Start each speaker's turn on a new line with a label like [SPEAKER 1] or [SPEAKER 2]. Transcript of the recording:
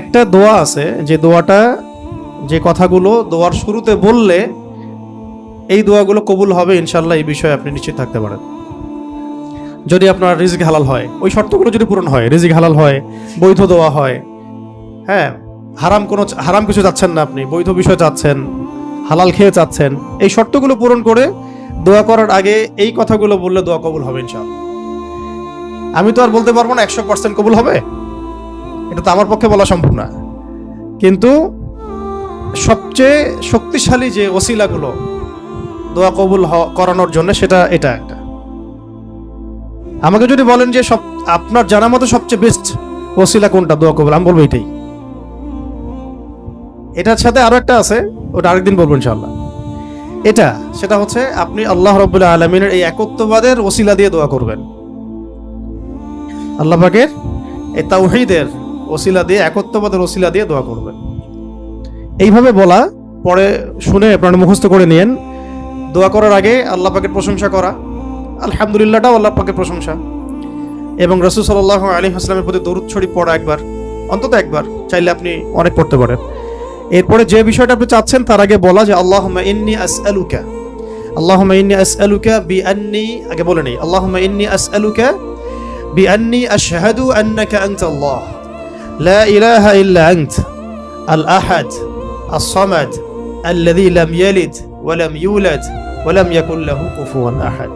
[SPEAKER 1] একটা দোয়া আছে, যে দোয়াটা, যে কথাগুলো দোয়ার শুরুতে বললে এই দোয়াগুলো কবুল হবে ইনশাল্লাহ, এই বিষয়ে আপনি নিশ্চিত থাকতে পারেন। যদি আপনার রিজিক হালাল হয়, ওই শর্তগুলো যদি পূরণ হয়, রিজিক হালাল হয়, বৈধ দোয়া হয়, হ্যাঁ, হারাম কিছু চাচ্ছেন না, আপনি বৈধ বিষয় চাচ্ছেন, হালাল খেয়ে চাচ্ছেন, এই শর্তগুলো পূরণ করে দোয়া করার আগে এই কথাগুলো বললে দোয়া কবুল হবে ইনশাআল্লাহ। আমি তো আর বলতে পারবো না 100% কবুল হবে, এটা তো আমার পক্ষে বলা সম্ভব না, কিন্তু সবচেয়ে শক্তিশালী যে ওসিলাগুলো দোয়া কবুল করানোর জন্য, সেটা এটা একটা। আমাকে যদি বলেন যে আপনার জানা মতো সবচেয়ে বেস্ট ওসিলা কোনটা দোয়া কবুল, আমি বলবো এটাই। এটার সাথে আরো একটা আছে, ওটা আরেকদিন বলবো ইনশাআল্লাহ। সেটা হচ্ছে আপনি আল্লাহ রাব্বুল আলামিনের এই একত্ববাদের ওসিলা দিয়ে দোয়া করবেন। আল্লাহ পাকের এই তাওহীদের ওসিলা দিয়ে, একত্ববাদের ওসিলা দিয়ে দোয়া করবেন। এইভাবে বলা, পরে শুনে আপনারা মুখস্থ করে নিয়েন। দোয়া করার আগে আল্লাহ পাকের প্রশংসা করা, আলহামদুলিল্লাহটাও আল্লাহ পাকের প্রশংসা, এবং রাসূল সাল্লাল্লাহু আলাইহি ওয়াসাল্লামের প্রতি দরুদ শরীফ পড়া একবার, অন্তত একবার, চাইলে আপনি অনেক পড়তে পারেন। এরপরে যে বিষয়টা আপনি চাচ্ছেন তার আগে বলা যে আল্লাহুম্মা ইন্নী আসআলুকা বিআন্নী, আগে বলে নেই, আল্লাহুম্মা ইন্নী আসআলুকা বিআন্নী আশহাদু আন্নাকা আনতাল্লাহ লা ইলাহা ইল্লা আনত আল আহাদ আস-সামাদ আল্লাযী লাম ইয়ালিদ ওয়া লাম ইউলাদ ওয়া লাম ইয়াকুল লাহু কুফুওয়ান আহাদ।